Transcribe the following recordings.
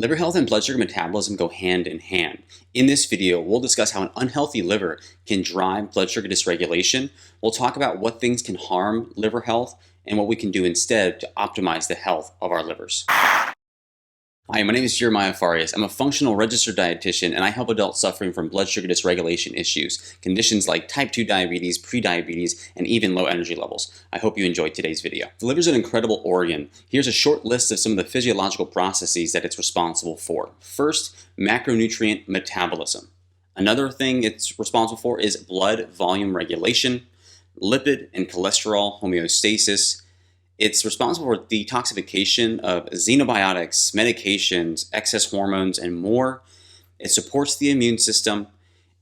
Liver health and blood sugar metabolism go hand in hand. In this video, we'll discuss how an unhealthy liver can drive blood sugar dysregulation. We'll talk about what things can harm liver health and what we can do instead to optimize the health of our livers. Hi, my name is Jeremiah Farias. I'm a functional registered dietitian and I help adults suffering from blood sugar dysregulation issues, conditions like type 2 diabetes, prediabetes, and even low energy levels. I hope you enjoyed today's video. The liver is an incredible organ. Here's a short list of some of the physiological processes that it's responsible for. First, macronutrient metabolism. Another thing it's responsible for is blood volume regulation, lipid and cholesterol homeostasis. It's responsible for detoxification of xenobiotics, medications, excess hormones, and more. It supports the immune system.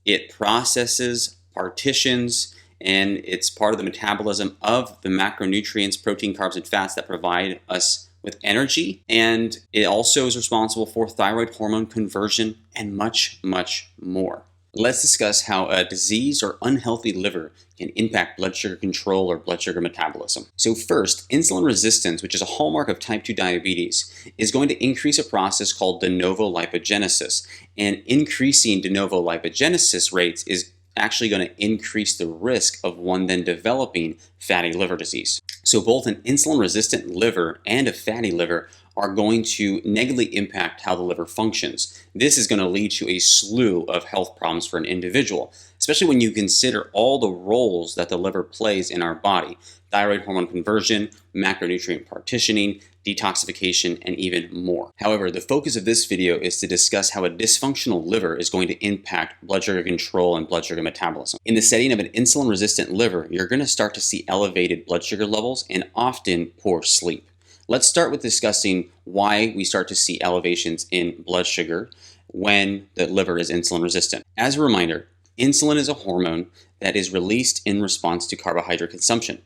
It processes, partitions, and it's part of the metabolism of the macronutrients, protein, carbs, and fats that provide us with energy. And it also is responsible for thyroid hormone conversion and much, much more. Let's discuss how a diseased or unhealthy liver can impact blood sugar control or blood sugar metabolism. So first, insulin resistance, which is a hallmark of type 2 diabetes, is going to increase a process called de novo lipogenesis. And increasing de novo lipogenesis rates is actually going to increase the risk of one then developing fatty liver disease. So both an insulin-resistant liver and a fatty liver are going to negatively impact how the liver functions. This is going to lead to a slew of health problems for an individual, especially when you consider all the roles that the liver plays in our body: thyroid hormone conversion, macronutrient partitioning, detoxification, and even more. However, the focus of this video is to discuss how a dysfunctional liver is going to impact blood sugar control and blood sugar metabolism. In the setting of an insulin-resistant liver, you're going to start to see elevated blood sugar levels and often poor sleep. Let's start with discussing why we start to see elevations in blood sugar when the liver is insulin resistant. As a reminder, insulin is a hormone that is released in response to carbohydrate consumption.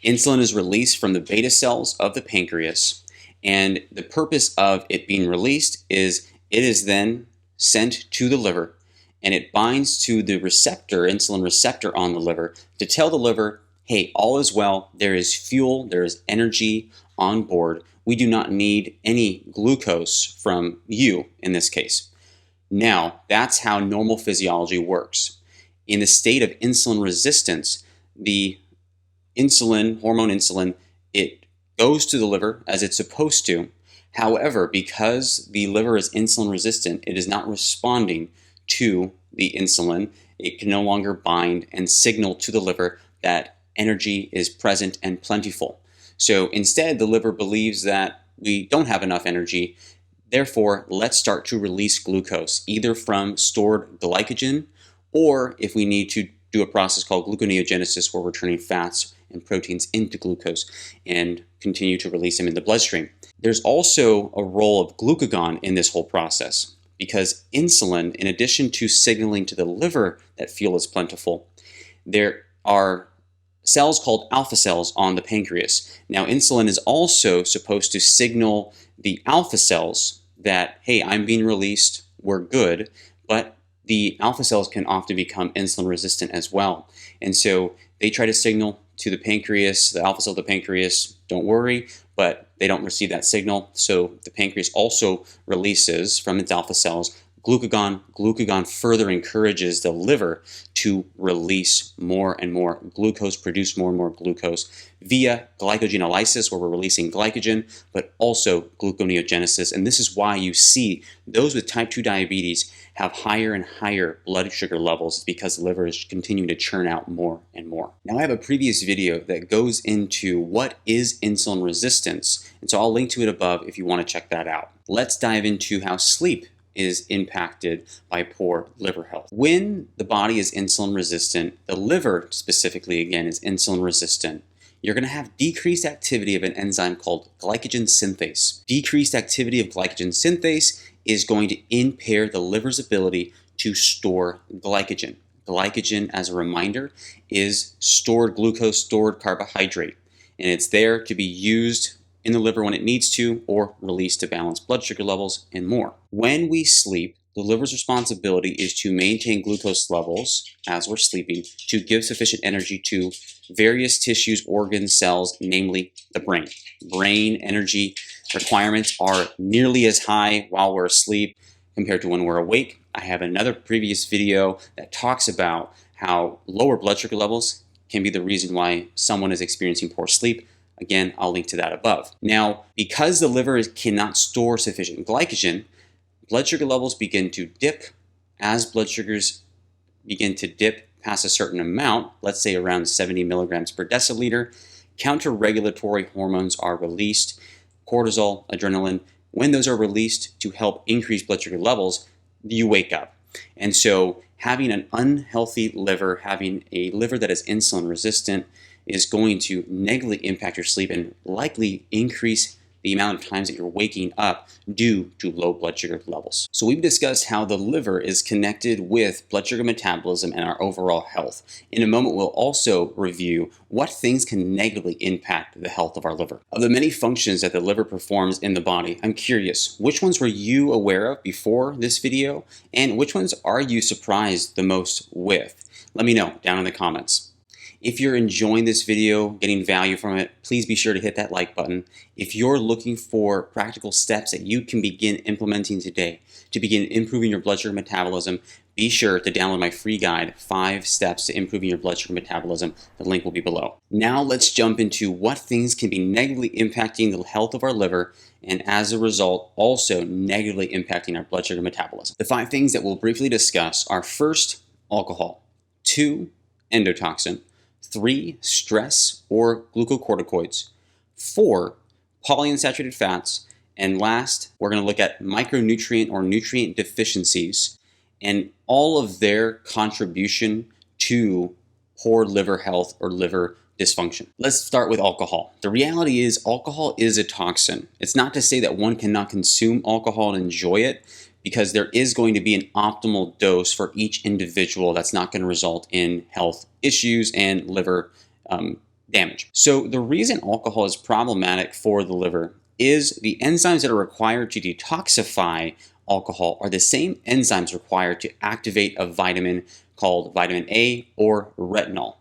Insulin is released from the beta cells of the pancreas, and the purpose of it being released is it is then sent to the liver, and it binds to the receptor, insulin receptor on the liver, to tell the liver, hey, all is well, there is fuel, there is energy on board. We do not need any glucose from you in this case. Now, that's how normal physiology works. In the state of insulin resistance, the hormone insulin, it goes to the liver as it's supposed to. However, because the liver is insulin resistant, it is not responding to the insulin. It can no longer bind and signal to the liver that energy is present and plentiful. So instead, the liver believes that we don't have enough energy. Therefore, let's start to release glucose, either from stored glycogen, or if we need to do a process called gluconeogenesis, where we're turning fats and proteins into glucose and continue to release them in the bloodstream. There's also a role of glucagon in this whole process, because insulin, in addition to signaling to the liver that fuel is plentiful, there are cells called alpha cells on the pancreas. Now, insulin is also supposed to signal the alpha cells that, hey, I'm being released, we're good, but the alpha cells can often become insulin resistant as well. And so they try to signal to the pancreas, the alpha cell of the pancreas, don't worry, but they don't receive that signal. So the pancreas also releases from its alpha cells glucagon. Glucagon further encourages the liver to release more and more glucose, produce more and more glucose via glycogenolysis, where we're releasing glycogen, but also gluconeogenesis. And this is why you see those with type 2 diabetes have higher and higher blood sugar levels, because the liver is continuing to churn out more and more. Now, I have a previous video that goes into what is insulin resistance, and so I'll link to it above if you want to check that out. Let's dive into how sleep is impacted by poor liver health. When the body is insulin resistant, the liver specifically, again, is insulin resistant, you're going to have decreased activity of an enzyme called glycogen synthase. Decreased activity of glycogen synthase is going to impair the liver's ability to store glycogen. Glycogen, as a reminder, is stored glucose, stored carbohydrate, and it's there to be used in the liver when it needs to, or released to balance blood sugar levels and more. When we sleep, the liver's responsibility is to maintain glucose levels as we're sleeping to give sufficient energy to various tissues, organs, cells, namely the brain. Brain energy requirements are nearly as high while we're asleep compared to when we're awake. I have another previous video that talks about how lower blood sugar levels can be the reason why someone is experiencing poor sleep. Again, I'll link to that above. Now, because the liver cannot store sufficient glycogen, blood sugar levels begin to dip. As blood sugars begin to dip past a certain amount, let's say around 70 milligrams per deciliter, counter-regulatory hormones are released, cortisol, adrenaline. When those are released to help increase blood sugar levels, you wake up. And so having an unhealthy liver, having a liver that is insulin resistant, is going to negatively impact your sleep and likely increase the amount of times that you're waking up due to low blood sugar levels. So we've discussed how the liver is connected with blood sugar metabolism and our overall health. In a moment, we'll also review what things can negatively impact the health of our liver. Of the many functions that the liver performs in the body, I'm curious, which ones were you aware of before this video, and which ones are you surprised the most with? Let me know down in the comments. If you're enjoying this video, getting value from it, please be sure to hit that like button. If you're looking for practical steps that you can begin implementing today to begin improving your blood sugar metabolism, be sure to download my free guide, 5 Steps to Improving Your Blood Sugar Metabolism. The link will be below. Now let's jump into what things can be negatively impacting the health of our liver and as a result also negatively impacting our blood sugar metabolism. The 5 things that we'll briefly discuss are: first, alcohol; 2, endotoxin; 3, stress or glucocorticoids; 4, polyunsaturated fats; and last, we're going to look at micronutrient or nutrient deficiencies and all of their contribution to poor liver health or liver dysfunction. Let's start with alcohol. The reality is alcohol is a toxin. It's not to say that one cannot consume alcohol and enjoy it, because there is going to be an optimal dose for each individual that's not going to result in health issues and liver damage. So the reason alcohol is problematic for the liver is the enzymes that are required to detoxify alcohol are the same enzymes required to activate a vitamin called vitamin A or retinol.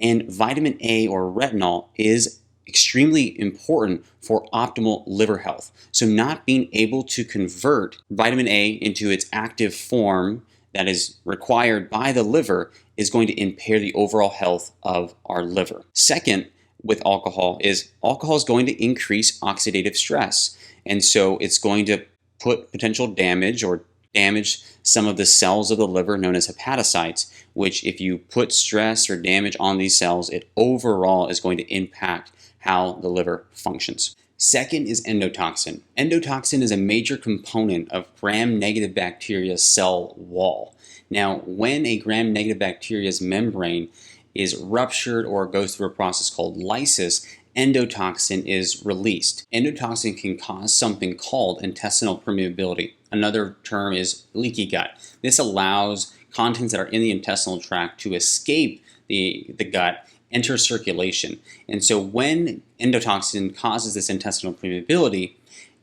And vitamin A or retinol is extremely important for optimal liver health. So not being able to convert vitamin A into its active form that is required by the liver is going to impair the overall health of our liver. Second, with alcohol is going to increase oxidative stress. And so it's going to put potential damage or damage some of the cells of the liver known as hepatocytes, which if you put stress or damage on these cells, it overall is going to impact how the liver functions. Second is endotoxin. Endotoxin is a major component of gram-negative bacteria's cell wall. Now, when a gram-negative bacteria's membrane is ruptured or goes through a process called lysis, endotoxin is released. Endotoxin can cause something called intestinal permeability. Another term is leaky gut. This allows contents that are in the intestinal tract to escape the gut, enter circulation. And so when endotoxin causes this intestinal permeability,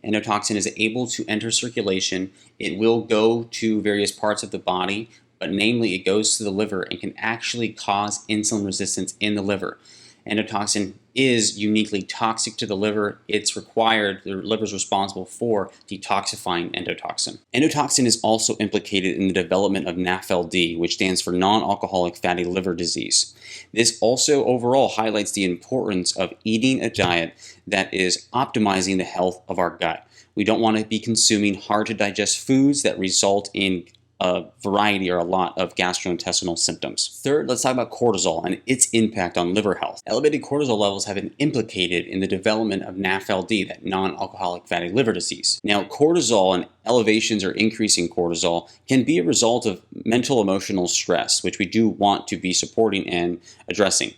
endotoxin is able to enter circulation. It will go to various parts of the body, but namely it goes to the liver and can actually cause insulin resistance in the liver. Endotoxin is uniquely toxic to the liver. It's required, the liver is responsible for detoxifying endotoxin. Endotoxin is also implicated in the development of NAFLD, which stands for non-alcoholic fatty liver disease. This also overall highlights the importance of eating a diet that is optimizing the health of our gut. We don't want to be consuming hard to digest foods that result in a variety or a lot of gastrointestinal symptoms. Third, let's talk about cortisol and its impact on liver health. Elevated cortisol levels have been implicated in the development of NAFLD, that non-alcoholic fatty liver disease. Now, cortisol and elevations or increasing cortisol can be a result of mental emotional stress, which we do want to be supporting and addressing.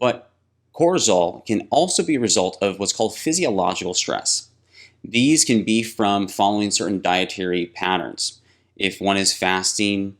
But cortisol can also be a result of what's called physiological stress. These can be from following certain dietary patterns. If one is fasting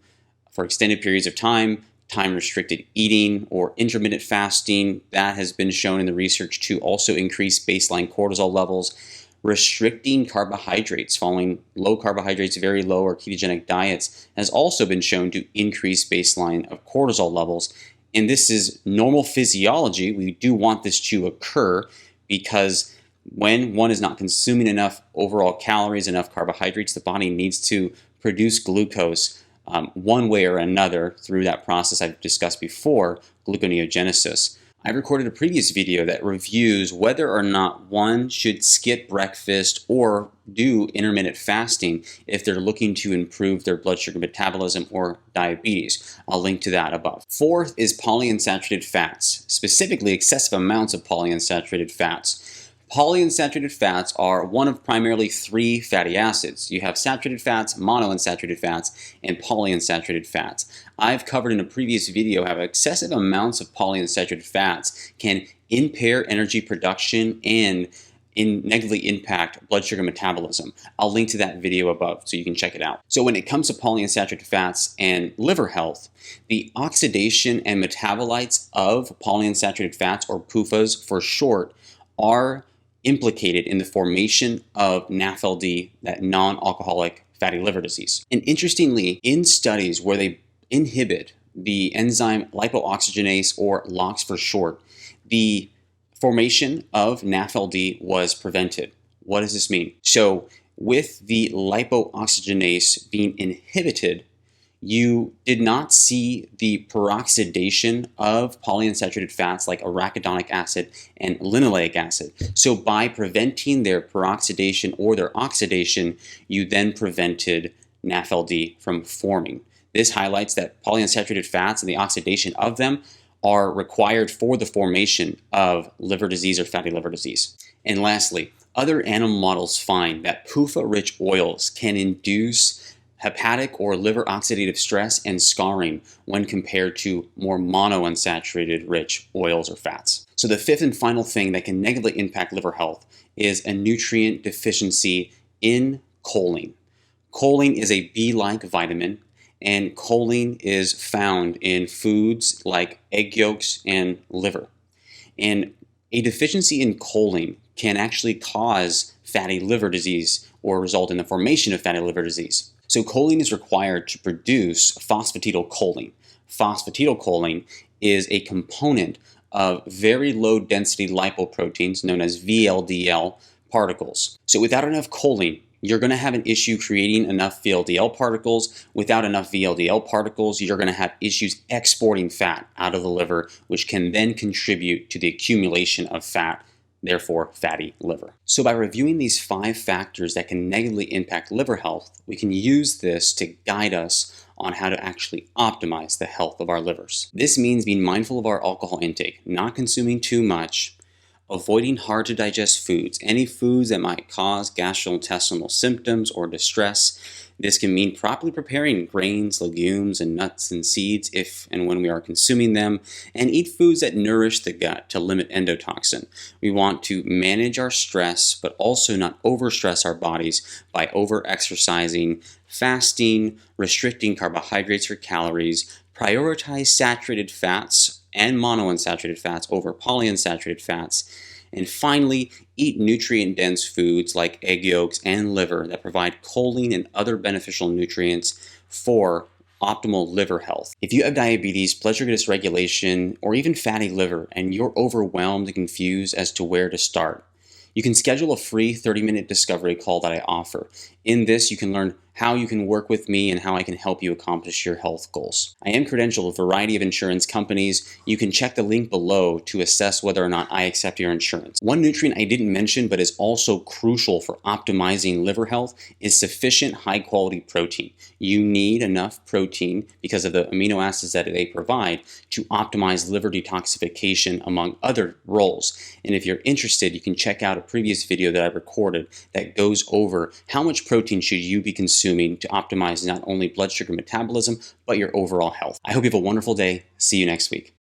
for extended periods of time restricted eating, or intermittent fasting, that has been shown in the research to also increase baseline cortisol levels. Restricting carbohydrates, following low carbohydrates, very low or ketogenic diets, has also been shown to increase baseline of cortisol levels. And this is normal physiology. We do want this to occur because When one is not consuming enough overall calories, enough carbohydrates, the body needs to produce glucose one way or another through that process I've discussed before, gluconeogenesis. I recorded a previous video that reviews whether or not one should skip breakfast or do intermittent fasting if they're looking to improve their blood sugar metabolism or diabetes. I'll link to that above. Fourth is polyunsaturated fats, specifically excessive amounts of polyunsaturated fats. Polyunsaturated fats are one of primarily three fatty acids. You have saturated fats, monounsaturated fats, and polyunsaturated fats. I've covered in a previous video how excessive amounts of polyunsaturated fats can impair energy production and negatively impact blood sugar metabolism. I'll link to that video above so you can check it out. So when it comes to polyunsaturated fats and liver health, the oxidation and metabolites of polyunsaturated fats, or PUFAs for short, are implicated in the formation of NAFLD, that non-alcoholic fatty liver disease. And interestingly, in studies where they inhibit the enzyme lipooxygenase, or LOX for short, the formation of NAFLD was prevented. What does this mean? So with the lipooxygenase being inhibited, you did not see the peroxidation of polyunsaturated fats like arachidonic acid and linoleic acid. So by preventing their peroxidation or their oxidation, you then prevented NAFLD from forming. This highlights that polyunsaturated fats and the oxidation of them are required for the formation of liver disease or fatty liver disease. And lastly, other animal models find that PUFA-rich oils can induce hepatic or liver oxidative stress and scarring when compared to more monounsaturated rich oils or fats. So the fifth and final thing that can negatively impact liver health is a nutrient deficiency in choline. Choline is a B-like vitamin, and choline is found in foods like egg yolks and liver. And a deficiency in choline can actually cause fatty liver disease or result in the formation of fatty liver disease. So choline is required to produce phosphatidylcholine. Phosphatidylcholine is a component of very low density lipoproteins known as VLDL particles. So without enough choline, you're going to have an issue creating enough VLDL particles. Without enough VLDL particles, you're going to have issues exporting fat out of the liver, which can then contribute to the accumulation of fat, therefore fatty liver. So by reviewing these 5 factors that can negatively impact liver health, we can use this to guide us on how to actually optimize the health of our livers. This means being mindful of our alcohol intake, not consuming too much, avoiding hard to digest foods, any foods that might cause gastrointestinal symptoms or distress. This can mean properly preparing grains, legumes, and nuts and seeds if and when we are consuming them, and eat foods that nourish the gut to limit endotoxin. We want to manage our stress, but also not overstress our bodies by over-exercising, fasting, restricting carbohydrates or calories, prioritize saturated fats and monounsaturated fats over polyunsaturated fats, and finally, eat nutrient-dense foods like egg yolks and liver that provide choline and other beneficial nutrients for optimal liver health. If you have diabetes, blood sugar dysregulation, or even fatty liver, and you're overwhelmed and confused as to where to start, you can schedule a free 30-minute discovery call that I offer. In this, you can learn how you can work with me and how I can help you accomplish your health goals. I am credentialed with a variety of insurance companies. You can check the link below to assess whether or not I accept your insurance. One nutrient I didn't mention but is also crucial for optimizing liver health is sufficient high-quality protein. You need enough protein because of the amino acids that they provide to optimize liver detoxification among other roles. And if you're interested, you can check out a previous video that I recorded that goes over how much protein should you be consuming to optimize not only blood sugar metabolism, but your overall health. I hope you have a wonderful day. See you next week.